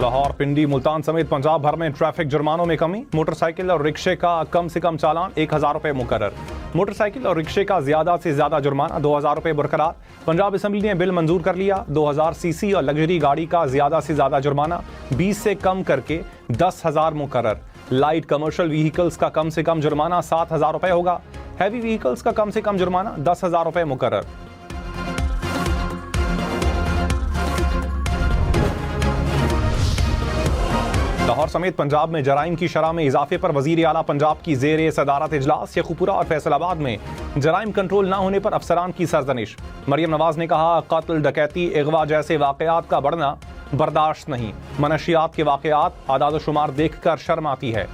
लाहौर, पिंडी, मुल्तान समेत पंजाब भर में ट्रैफिक जुर्मानों में कमी। मोटरसाइकिल और रिक्शे का कम से कम चालान 1000 रुपये मुकर्रर। मोटरसाइकिल और रिक्शे का ज्यादा से ज्यादा जुर्माना 2000 रुपये बरकरार। पंजाब असेंबली ने बिल मंजूर कर लिया। 2000 सीसी और लग्जरी गाड़ी का ज्यादा से ज्यादा जुर्माना 20 से कम करके 10,000 मुकर्रर। लाइट कमर्शियल व्हीकल्स का कम से कम जुर्माना 7000 रुपये होगा। हैवी व्हीकल्स का कम से कम जुर्माना 10,000 रुपये मुकर्रर। लाहौर समेत पंजाब में जराइम की शरह में इजाफे पर वजीर आला पंजाब की जेर सदारत इजलास। शेखुपुरा और फैसलाबाद में जराइम कंट्रोल न होने पर अफसरान की सरजनिश। मरियम नवाज ने कहा, कत्ल, डकैती, अगवा जैसे वाकयात का बढ़ना बर्दाश्त नहीं। मनशियात के वाकयात आदाद शुमार देखकर शर्म आती है।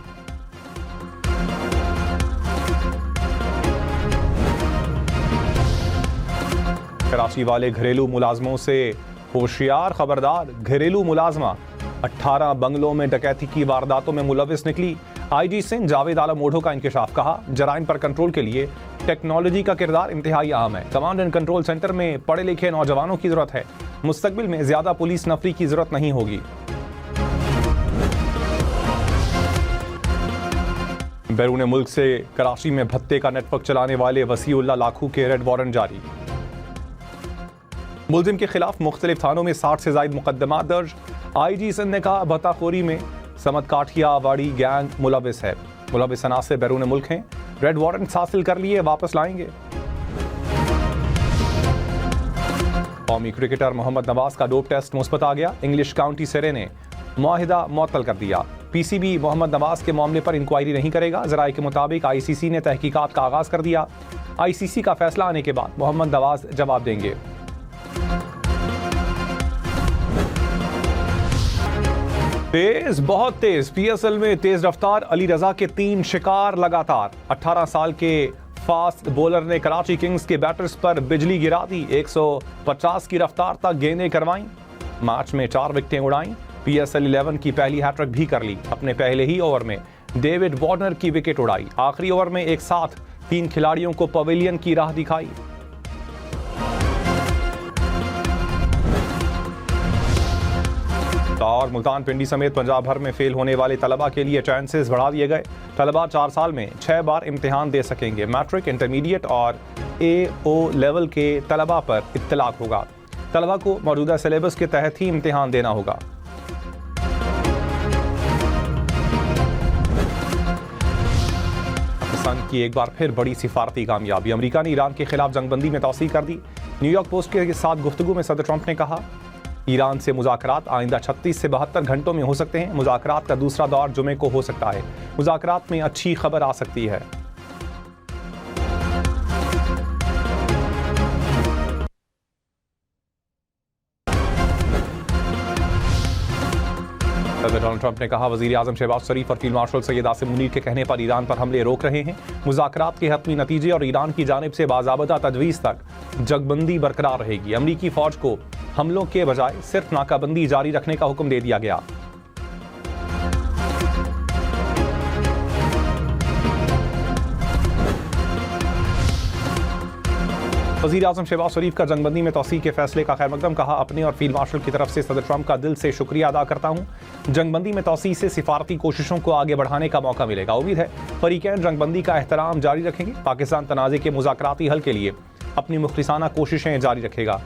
कराची वाले घरेलू मुलाजमों से होशियार, खबरदार। घरेलू मुलाजमा 18 बंगलों में डकैती की वारदातों में मुलविस निकली। आईजी सिंध जावेद आलम मोढ़ो का इंकशाफ। कहा, जराइम पर कंट्रोल के लिए टेक्नोलॉजी का किरदार इंतहाई अहम है। कमांड एंड कंट्रोल सेंटर में पढ़े लिखे नौजवानों की जरूरत है। मुस्तकबिल में ज्यादा पुलिस नफरी की जरूरत नहीं होगी। बैरून मुल्क से कराची में भत्ते का नेटवर्क चलाने वाले वसीउल्लाह लाखू के रेड वारंट जारी। मुलजिम के खिलाफ मुख्तलिफ थानों में 60 से ज्यादा मुकदमात दर्ज। आईजी सिंध ने कहा, भत्ताखोरी में समत काठियावाड़ी गैंग मुलविस है। मुलविस अनासर बैरून मुल्क हैं। रेड वारंट हासिल कर लिए, वापस लाएंगे। कौमी क्रिकेटर मोहम्मद नवाज का डोप टेस्ट मुस्बत आ गया। इंग्लिश काउंटी सिरे ने मुआहिदा मुअत्तल कर दिया। पीसीबी मोहम्मद नवाज के मामले पर इंक्वायरी नहीं करेगा। जराये के मुताबिक आईसीसी ने तहकीकात का आगाज कर दिया। आईसीसी का फैसला आने के बाद मोहम्मद नवाज जवाब देंगे। तेज, बहुत तेज। पीएसएल में तेज रफ्तार अली रजा के 3 शिकार लगातार। 18 साल के फास्ट बॉलर ने कराची किंग्स के बैटर्स पर बिजली गिरा दी। 150 की रफ्तार तक गेंदें करवाईं। मैच में 4 विकेटें उड़ाईं। पीएसएल 11 की पहली हैट्रिक भी कर ली। अपने पहले ही ओवर में डेविड वार्नर की विकेट उड़ाई। आखिरी ओवर में एक साथ 3 खिलाड़ियों को पवेलियन की राह दिखाई। और मुल्तान, पिंडी समेत पंजाब भर में फेल होने वाले तलबा के लिए चांसेस बढ़ा दिए गए। तलबा 4 साल में 6 बार इम्तिहान दे सकेंगे। मैट्रिक, इंटरमीडिएट और AO लेवल के तलबा पर इत्तलाक होगा। तलबा को मौजूदा सिलेबस के तहत ही इम्तिहान देना होगा। पाकिस्तान की एक बार फिर बड़ी सिफारती कामयाबी। अमेरिका ने ईरान के खिलाफ जंगबंदी में तौसीक कर दी। न्यूयॉर्क पोस्ट के साथ गुफ्तगू में सदर ट्रंप ने कहा, ईरान से मुज़ाकरात आइंदा 36 से 72 घंटों में हो सकते हैं। मुज़ाकरात का दूसरा दौर जुमे को हो सकता है। मुज़ाकरात में अच्छी खबर आ सकती है। सदर डोनाल्ड ट्रंप ने कहा, वज़ीर आज़म शहबाज शरीफ और फील्ड मार्शल सैयद आसिम मुनीर के कहने पर ईरान पर हमले रोक रहे हैं। मुज़ाकरात के हतमी नतीजे और ईरान की जानिब से बाज़ाबता तजवीज़ तक जंगबंदी बरकरार रहेगी। अमरीकी फ़ौज को हमलों के बजाय सिर्फ नाकाबंदी जारी रखने का हुक्म दे दिया गया। वज़ीर आज़म शहबाज शरीफ का जंगबंदी में तौसीक के फैसले का खैर मकदम। कहा, अपने और फील्ड मार्शल की तरफ से सदर ट्रंप का दिल से शुक्रिया अदा करता हूँ। जंगबंदी में तौसीक से सिफारती कोशिशों को आगे बढ़ाने का मौका मिलेगा। उम्मीद है फरीकैन जंगबंदी का एहतराम जारी रखेंगे। पाकिस्तान तनाज़े के मुज़ाकराती हल के लिए अपनी मुखलिसाना कोशिशें जारी रखेगा।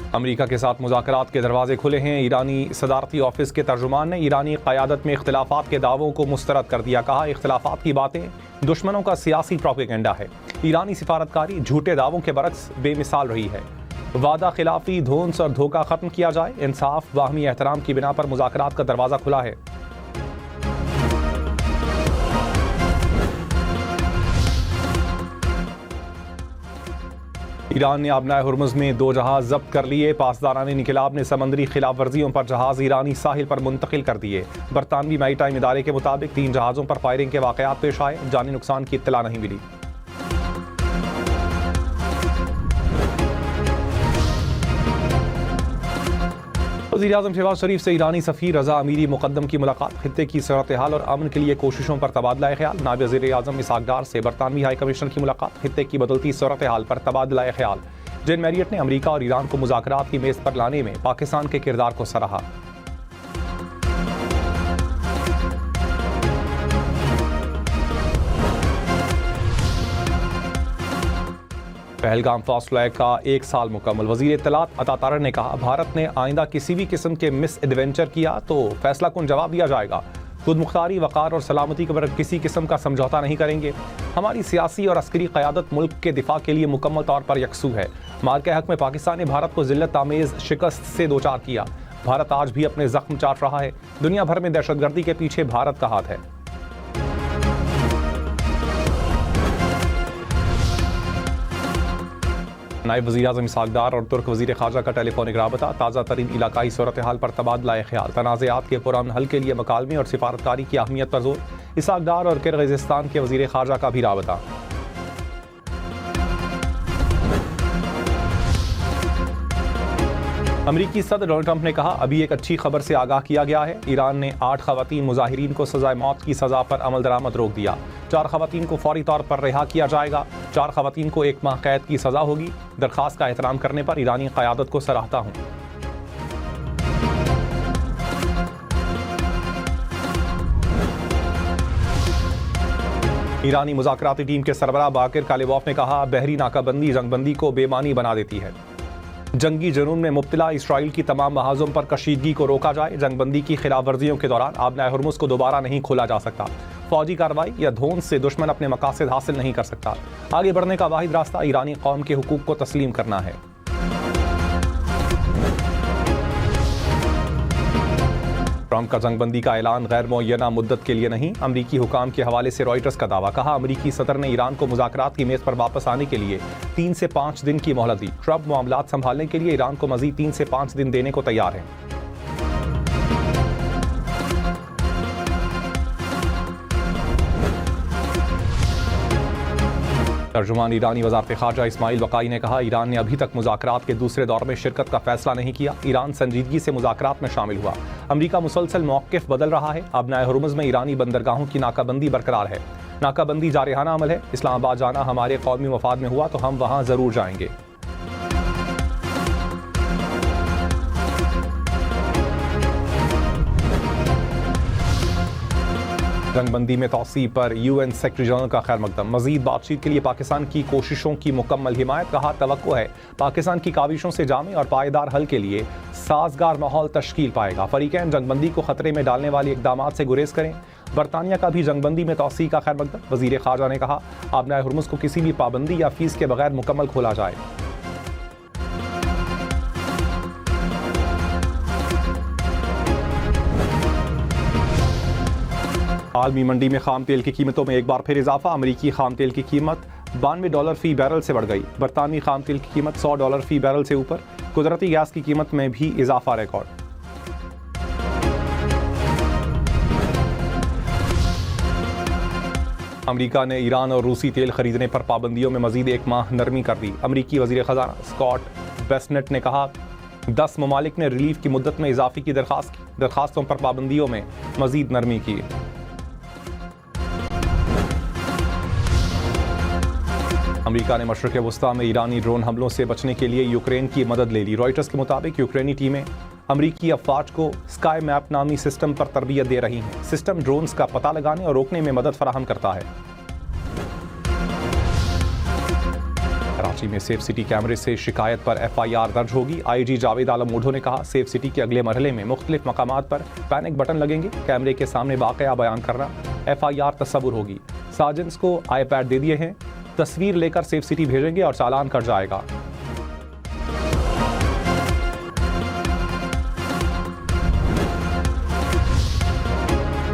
अमेरिका के साथ मुज़ाकरात के दरवाजे खुले हैं। ईरानी सदारती ऑफिस के तर्जुमान ने ईरानी क़यादत में इख्तिलाफ़ात के दावों को मुस्तरद कर दिया। कहा, इख्तिलाफ़ात की बातें दुश्मनों का सियासी प्रोपेगेंडा है। ईरानी सिफारतकारी झूठे दावों के बरक्स बेमिसाल रही है। वादा खिलाफी, धोंस और धोखा ख़त्म किया जाए। इंसाफ, बाहमी एहतराम की बिना पर मुज़ाकरात का दरवाज़ा खुला है। ईरान ने आबनाए हुर्मुज़ में 2 जहाज़ जब्त कर लिए। पासदारान इनक़िलाब ने समंदरी खिलाफ वर्जियों पर जहाज़ ईरानी साहिल पर मुंतकिल कर दिए। बरतानवी मैरीटाइम इदारे के मुताबिक 3 जहाज़ों पर फायरिंग के वाक़यात पेश आए। जानी नुकसान की इत्तला नहीं मिली। वज़ीर-ए-आज़म शहबाज शरीफ से ईरानी सफ़ीर रज़ा अमीरी मुक़द्दम की मुलाकात, खित्ते की सूरत हाल और अमन के लिए कोशिशों पर तबादला ख्याल। नायब वज़ीर-ए-आज़म इसहाक़ डार से बरतानवी हाई कमिश्नर की मुलाकात, खित्ते की बदलती सूरत हाल पर तबादला ख्याल। जेन मैरियट ने अमरीका और ईरान को मुज़ाकरात की मेज़ पर लाने में पाकिस्तान के किरदार को सराहा। पहलगाम फासला का 1 साल मुकम्मल। वज़ीर इत्तलात अता तारर ने कहा, भारत ने आइंदा किसी भी किस्म के मिस एडवेंचर किया तो फैसला कुन जवाब दिया जाएगा। खुद मुख्तारी, वक़ार और सलामती के पर किसी किस्म का समझौता नहीं करेंगे। हमारी सियासी और अस्करी क़यादत मुल्क के दिफा के लिए मुकम्मल तौर पर यकसू है। माल के हक़ में पाकिस्तान ने भारत को ज़िल्लत आमेज़ शिकस्त से दो चार किया। भारत आज भी अपने ज़ख्म चाट रहा है। दुनिया भर में दहशतगर्दी के पीछे भारत का हाथ है। नायब वज़ीर-ए-आज़म इसहाक़ डार और तुर्क वज़ीर ख़ारजा का टेलीफोनिक राबता, ताज़ा तरीन इलाकाई सूरत हाल पर तबादला ख्याल, तनाज़ात के पुरअमन हल के लिए मकालमे और सिफारतकारी की अहमियत पर जोर। इसहाक़ डार और किर्गिज़स्तान के वज़ीर ख़ारजा का भी राबता। अमरीकी सदर डोनाल्ड ट्रंप ने कहा, अभी एक अच्छी खबर से आगाह किया गया है। ईरान ने 8 ख़वातीन मुज़ाहिरीन को सज़ाए मौत की सज़ा पर अमल दरामद रोक दिया। 4 ख़वातीन को फौरी तौर पर रिहा किया जाएगा। 4 ख़वातीन को 1 माह कैद की सज़ा होगी। दरख्वास्त का एहतराम करने पर ईरानी क़यादत को सराहता हूँ। ईरानी मुज़ाकराती टीम के सरबराह बाकिर कालिबॉफ ने कहा, बहरी नाकाबंदी जंगबंदी को बेमानी बना देती है। जंगी जुनून में मुब्तला इसराइल की तमाम महाजों पर कशीदगी को रोका जाए। जंगबंदी की खिलाफ वर्जियों के दौरान आबनाए हुर्मुज़ को दोबारा नहीं खोला जा सकता। फौजी कार्रवाई या धोंस से दुश्मन अपने मकासद हासिल नहीं कर सकता। आगे बढ़ने का वाहिद रास्ता ईरानी कौम के हुकूक को तस्लीम करना है। ट्रंप का जंगबंदी का ऐलान गैर मुअय्यना मुद्दत के लिए नहीं। अमरीकी हुकाम के हवाले से रॉयटर्स का दावा। कहा, अमरीकी सदर ने ईरान को मुज़ाकरात की मेज़ पर वापस आने के लिए 3 से 5 दिन की मोहलत दी। ट्रंप मामलात संभालने के लिए ईरान को मज़ीद 3 से 5 दिन देने को तैयार हैं। तर्जुमान ईरानी वज़ारत ख़ारजा इस्माइल वक़ाई ने कहा, ईरान ने अभी तक मुज़ाकरात के दूसरे दौर में शिरकत का फैसला नहीं किया। ईरान संजीदगी से मुज़ाकरात में शामिल हुआ। अमरीका मुसलसल मौक़िफ़ बदल रहा है। आबनाए हुर्मुज़ में ईरानी बंदरगाहों की नाकाबंदी बरकरार है। नाकाबंदी जारहाना अमल है। इस्लामाबाद जाना हमारे कौमी मफाद में हुआ तो हम वहाँ ज़रूर जाएंगे। जंगबंदी में तौसी पर UN सेक्रेटरी जनरल का खैर मकदम। मजीद बातचीत के लिए पाकिस्तान की कोशिशों की मुकम्मल हिमायत। कहा, तवक्को है पाकिस्तान की काविशों से जामे और पायदार हल के लिए साजगार माहौल तश्कील पाएगा। फरीकैन जंगबंदी को खतरे में डालने वाले इकदामात से गुरेज करें। बरतानिया का भी जंगबंदी में तौसी का खैर मकदम। वज़ीर ख़ारजा ने कहा, आबनाए हुर्मुज़ को किसी भी पाबंदी या फीस के बगैर मुकम्मल खोला जाए। आलमी मंडी में खाम तेल की कीमतों में एक बार फिर इजाफा। अमरीकी खाम तेल की कीमत $92 फी बैरल से बढ़ गई। बरतानवी खाम तेल की कीमत $100 फी बैरल से ऊपर। कुदरती गैस की कीमत में भी इजाफा रिकॉर्ड। अमरीका ने ईरान और रूसी तेल खरीदने पर पाबंदियों में मजीद 1 माह नरमी कर दी। अमरीकी वज़ीर ख़ज़ाना स्कॉट बेस्नेट ने कहा, 10 ममालिक ने रिलीफ की मुद्दत में इजाफे की दरखास्तों पर पाबंदियों में मजीद नरमी की। अमरीका ने मशरिक़ वस्ता में ईरानी ड्रोन हमलों से बचने के लिए यूक्रेन की मदद ले ली। रॉयटर्स के मुताबिक यूक्रेनी टीमें अमरीकी अफवाज को स्काई मैप नामी सिस्टम पर तरबियत दे रही हैं। सिस्टम ड्रोन्स का पता लगाने और रोकने में मदद फराहम करता है। कराची में सेफ सिटी कैमरे से शिकायत पर FIR दर्ज होगी। IG जावेद आलम मूढ़ो ने कहा, सेफ सिटी के अगले मरहले में मुख्तलिफ मकामात पर पैनिक बटन लगेंगे। कैमरे के सामने वाक़या बयान करना FIR तस्वुर होगी। सार्जेंट्स को iPad दे दिए हैं। तस्वीर लेकर सेफ सिटी भेजेंगे और चालान कट जाएगा।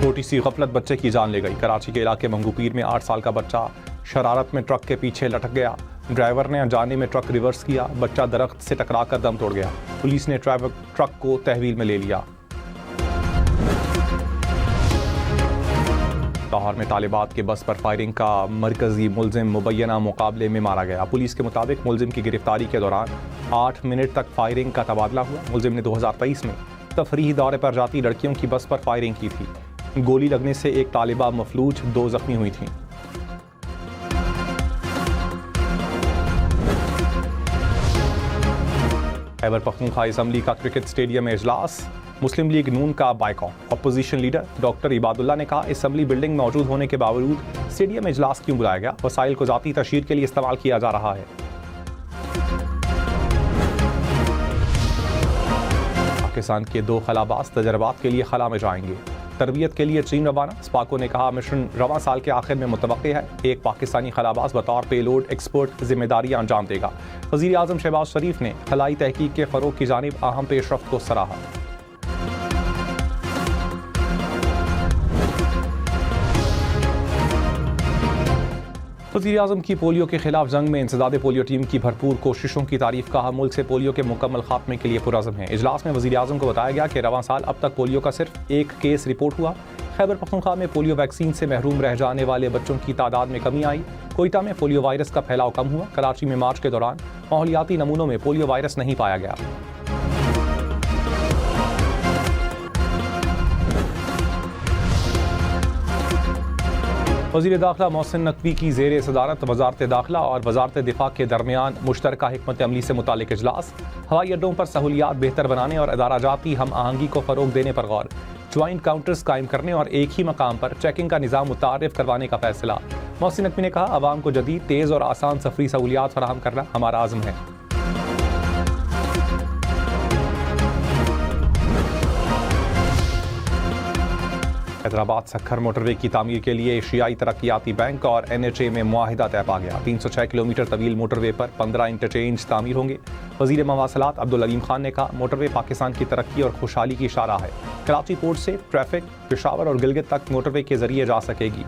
छोटी सी गफलत बच्चे की जान ले गई। कराची के इलाके मंगूपीर में 8 साल का बच्चा शरारत में ट्रक के पीछे लटक गया। ड्राइवर ने अनजाने में ट्रक रिवर्स किया। बच्चा दरख्त से टकराकर दम तोड़ गया। पुलिस ने ट्रक को तहवील में ले लिया। लाहौर में तालिबात के बस पर फायरिंग का मरकजी मुलजिम मुबैना मुकाबले में मारा गया। पुलिस के मुताबिक मुलजिम की गिरफ्तारी के दौरान 8 मिनट तक फायरिंग का तबादला हुआ। मुलजिम ने 2023 में तफरीही दौरे पर जाती लड़कियों की बस पर फायरिंग की थी। गोली लगने से एक तालिबा मफलूज, 2 जख्मी हुई थीं। खैबर पख्तूनख्वा असम्बली का क्रिकेट स्टेडियम में इजलास, मुस्लिम लीग नून का boycott. Opposition leader doctor Ibadullah ने कहा, असम्बली बिल्डिंग में मौजूद होने के बावजूद स्टेडियम में इजलास क्यों बुलाया गया? वसाइल को जाती तशहीर के लिए इस्तेमाल किया जा रहा है। पाकिस्तान के 2 खलाबाज तजर्बात के लिए खला में जाएंगे। तरबियत के लिए चीन रवाना। स्पाको ने कहा, मिशन रवां साल के आखिर में मुतवक्के है। एक पाकिस्तानी खलाबाज बतौर पेलोड एक्सपर्ट जिम्मेदारियां अंजाम देगा। वज़ीर आज़म शहबाज शरीफ ने खलाई तहकीक के फ़रोग़ की जानिब अहम पेशरफ्त को सराहा। वज़ीर आज़म की पोलियो के खिलाफ जंग में इंसदाद पोलियो टीम की भरपूर कोशिशों की तारीफ। कहा, मुल्क से पोलियो के मुकम्मल खात्मे के लिए पुरज़म है। इजलास में वज़ीर आज़म को बताया गया कि रवां साल अब तक पोलियो का सिर्फ 1 केस रिपोर्ट हुआ। खैबर पख्तूनख्वा में पोलियो वैक्सीन से महरूम रह जाने वाले बच्चों की तादाद में कमी आई। कोयटा में पोलियो वायरस का फैलाव कम हुआ। कराची में मार्च के दौरान माहौलियाती नमूनों में पोलियो वायरस नहीं पाया गया। वज़ीर दाखिला मोहसिन नकवी की ज़ेर सदारत वज़ारत दाखिला और वज़ारत दिफा के दरमियान मुश्तरका हिकमत अमली से मुतालिक इजलास। हवाई अड्डों पर सहूलियात बेहतर बनाने और अदारा-जाती हम आहंगी को फ़रोग़ देने पर गौर। ज्वाइंट काउंटर्स कायम करने और एक ही मकाम पर चेकिंग का निज़ाम मुतारिफ करवाने का फैसला। मोहसिन नकवी ने कहा, आवाम को जदीद, तेज़ और आसान सफरी सहूलियात फराहम करना हमारा आज़म है। हैदराबाद सक्खर मोटरवे की तामीर के लिए एशियाई तरक्याती बैंक और NHA में मुआहिदा तय पा गया। 306 किलोमीटर तवील मोटरवे पर 15 इंटरचेंज तामीर होंगे। वज़ीर मवासलात अब्दुल अलीम खान ने कहा, मोटरवे पाकिस्तान की तरक्की और खुशहाली की इशारा है। कराची पोर्ट से ट्रैफिक पेशावर और गिलगित तक मोटरवे के जरिए जा सकेगी।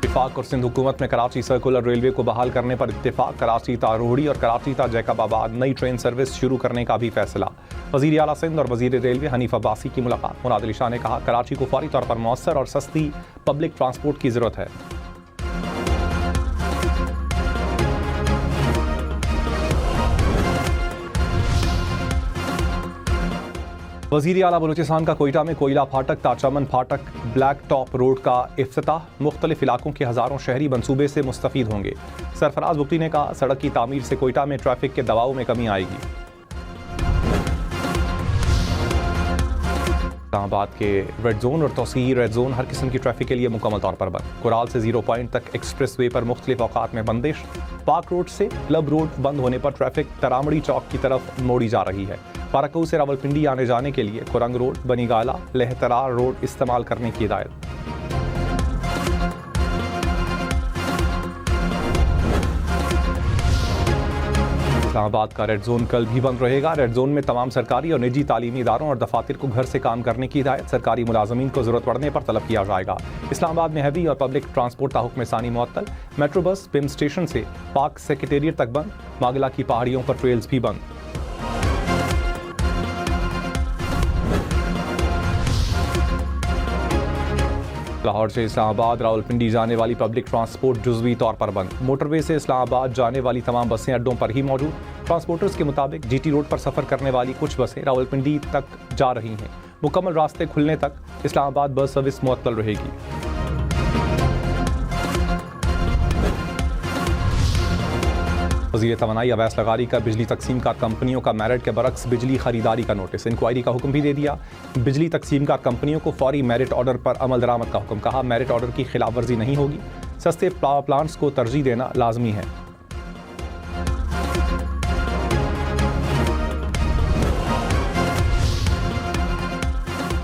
इत्तेफाक और सिंध हुकूमत में कराची सर्कुलर रेलवे को बहाल करने पर इत्तेफाक। कराची ता रोहड़ी और कराची ता जैकबाबाद नई ट्रेन सर्विस शुरू करने का भी फैसला। वज़ीर आला सिंध और वज़ीर रेलवे हनीफ अब्बासी की मुलाकात। मुराद अली शाह ने कहा, कराची को फौरी तौर पर मौसर और सस्ती पब्लिक ट्रांसपोर्ट की ज़रूरत है। वज़ीर आला बलूचिस्तान का कोयटा में कोयला फाटक ताचमन फाटक ब्लैक टॉप रोड का इफ्तिताह। मुख्तलिफ इलाकों के हज़ारों शहरी मनसूबे से मुस्तफ़ीद होंगे। सरफराज बुख्ती ने कहा, सड़क की तामीर से कोयटा में ट्रैफिक के दबाव में कमी आएगी। इस्लामाबाद के रेड जोन और तौसीही रेड जोन हर किस्म की ट्रैफिक के लिए मुकम्मल तौर पर बंद। कुराल से 0 पॉइंट तक एक्सप्रेस वे पर मुख्तलिफ औकात में बंदिश। पार्क रोड से क्लब रोड बंद होने पर ट्रैफिक तरामड़ी चौक की तरफ मोड़ी जा रही है। पाराकू से रावलपिंडी आने जाने के लिए कुरंग रोड, बनीगाला, लहतरार रोड इस्तेमाल करने की हिदायत। इस्लामाबाद का रेड जोन कल भी बंद रहेगा। रेड जोन में तमाम सरकारी और निजी तालीमी इदारों और दफातर को घर से काम करने की हिदायत। सरकारी मुलाजमीन को जरूरत पड़ने पर तलब किया जाएगा। इस्लामाबाद में हैवी और पब्लिक ट्रांसपोर्ट ताहुक्म सानी मुअत्तल। मेट्रो बस पिम स्टेशन से पाक सेक्रेटेरिएट तक बंद। मागला की पहाड़ियों पर ट्रेल्स भी बंद। लाहौर से इस्लामाबाद रावलपिंडी जाने वाली पब्लिक ट्रांसपोर्ट जुज़वी तौर पर बंद। मोटरवे से इस्लामाबाद जाने वाली तमाम बसें अड्डों पर ही मौजूद। ट्रांसपोर्टर्स के मुताबिक GT रोड पर सफ़र करने वाली कुछ बसें रावलपिंडी तक जा रही हैं। मुकम्मल रास्ते खुलने तक इस्लामाबाद बस सर्विस मुअत्तल रहेगी। वज़ीर तवानाई अवैस लगारी का बिजली तकसीम कार कंपनियों का मेरिट के बरक्स बिजली खरीदारी का नोटिस। इंक्वायरी का हुक्म भी दे दिया। बिजली तकसीम कार कंपनियों को फौरी मेरिट ऑर्डर पर अमल दरामद का हुक्म। कहा, मेरिट ऑर्डर की खिलाफ वर्जी नहीं होगी। सस्ते पावर प्लांट्स को तरजीह देना लाजमी है।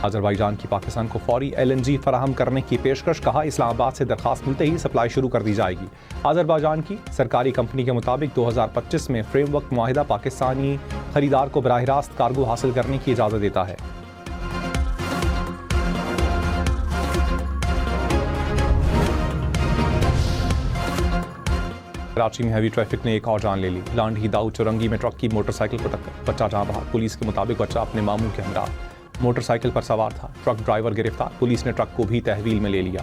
अज़रबैजान की पाकिस्तान को फौरी LNG फराहम करने की पेशकश। कहा, इस्लामाबाद से दरखास्त मिलते ही सप्लाई शुरू कर दी जाएगी। अज़रबैजान की सरकारी कंपनी के मुताबिक 2025 में फ्रेमवर्क मुआहिदा पाकिस्तानी खरीदार को बराह रास्त कार्गो हासिल करने की इजाज़त देता है। कराची में हैवी ट्रैफिक ने एक और जान ले ली। लांडी दाऊ चुरंगी में ट्रक की मोटरसाइकिल को टक्कर, बच्चा जहां बहा। पुलिस के मुताबिक बच्चा अपने मामू के हमरा मोटरसाइकिल पर सवार था। ट्रक ड्राइवर गिरफ्तार। पुलिस ने ट्रक को भी तहवील में ले लिया।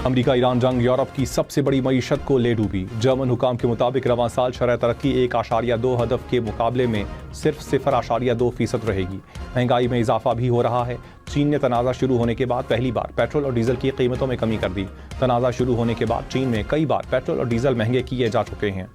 अमेरिका ईरान जंग यूरोप की सबसे बड़ी मईशत को ले डूबी। जर्मन हुकाम के मुताबिक रवां साल शरह तरक्की 1.2 हदफ के मुकाबले में सिर्फ 0.2% रहेगी। महंगाई में इजाफा भी हो रहा है। चीन ने तनाज़ा शुरू होने के बाद पहली बार पेट्रोल और डीजल की कीमतों में कमी कर दी। तनाज़ा शुरू होने के बाद चीन में कई बार पेट्रोल और डीजल महंगे किए जा चुके हैं।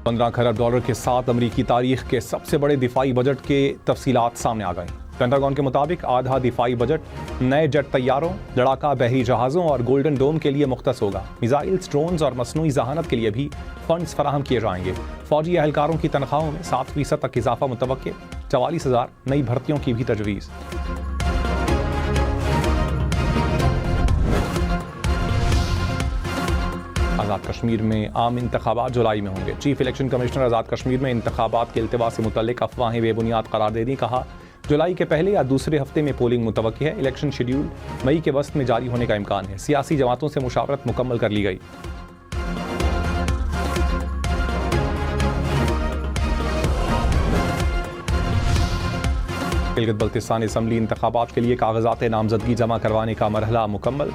$15 खरब के साथ अमरीकी तारीख के सबसे बड़े दिफाई बजट के तफसीलात सामने आ गए। पेंटागन के मुताबिक आधा दिफाई बजट नए जेट तैयारों, लड़ाका बहरी जहाज़ों और गोल्डन डोम के लिए मुख्तस होगा। मिसाइल्स, ड्रोन्स और मसनूई जहानत के लिए भी फंड्स फराहम किए जाएंगे। फौजी एहलकारों की तनख्वाहों में 7% तक इजाफा मुतवक्के। 44,000 नई भर्तियों की भी तजवीज़। आज़ाद कश्मीर में आम इंतखाबात जुलाई में होंगे। Chief election commissioner Azad Kashmir में इंतखाबात के इल्तिवा से मुतल्लिक अफवाहें बेबुनियाद करार दे दी। कहा, जुलाई के पहले या दूसरे हफ्ते में पोलिंग मुतवक्की है। इलेक्शन शेड्यूल मई के वस्त में जारी होने का इम्कान है। सियासी जमातों से मुशावरत मुकम्मल कर ली गई। गिलगित बल्तिस्तान असम्बली इंतखाबात के लिए कागजात नामजदगी जमा करवाने का मरहला मुकम्मल।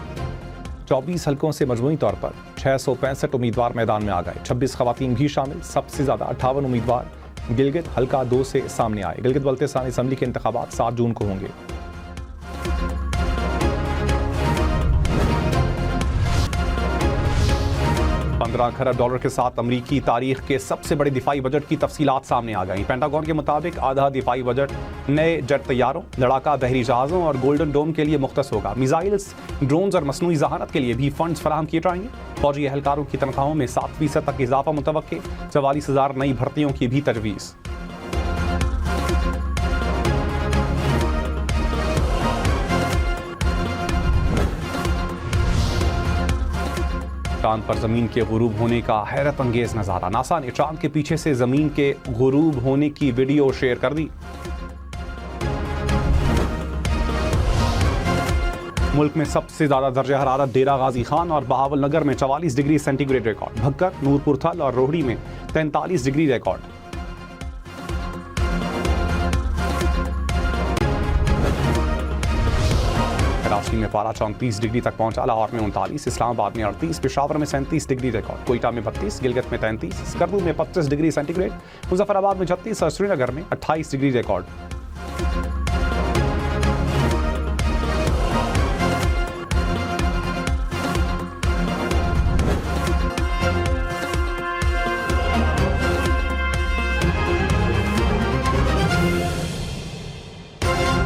24 हलकों से मजमूई तौर पर 665 उम्मीदवार मैदान में आ गए। 26 खवातीन भी शामिल। सबसे ज़्यादा 58 उम्मीदवार गिलगित हल्का 2 से सामने आए। गिलगित बल्तिस्तान असम्बली के इंतखाबात 7 जून को होंगे। $15 खरब के साथ अमरीकी तारीख के सबसे बड़े दिफाई बजट की तफसीलात सामने आ गई। पेंटागन के मुताबिक आधा दिफाई बजट नए जेट तैयारों, लड़ाका बहरी जहाज़ों और गोल्डन डोम के लिए मुख्तस होगा। मिसाइल्स, ड्रोन्स और मसनूई जहानत के लिए भी फंड्स फराहम किए जाएंगे। फौजी एहलकारों की तनख्वाहों में 7% तक इजाफा मुतवक्के। 44,000 नई भर्तियों की भी तजवीज़। चांद पर जमीन के गुरूब होने का हैरत अंगेज नजारा। नासा ने चांद के पीछे से जमीन के गुरूब होने की वीडियो शेयर कर दी। मुल्क में सबसे ज्यादा दर्जा हरारत डेरा गाजी खान और बहावल नगर में 44 degree centigrade record. Bhakkar, Nurpur थल और रोहड़ी में 43 डिग्री रिकॉर्ड। कराची में पारा 34 डिग्री तक पहुंचा। लाहौर में 39, इस्लामाबाद में 38, पेशावर में 37 डिग्री रिकॉर्ड। कोयटा में 32, गिलगित में 33, स्कर्दू में 25 डिग्री सेंटीग्रेड, मुजफ्फराबाद में 36 और श्रीनगर में 28 डिग्री रिकॉर्ड।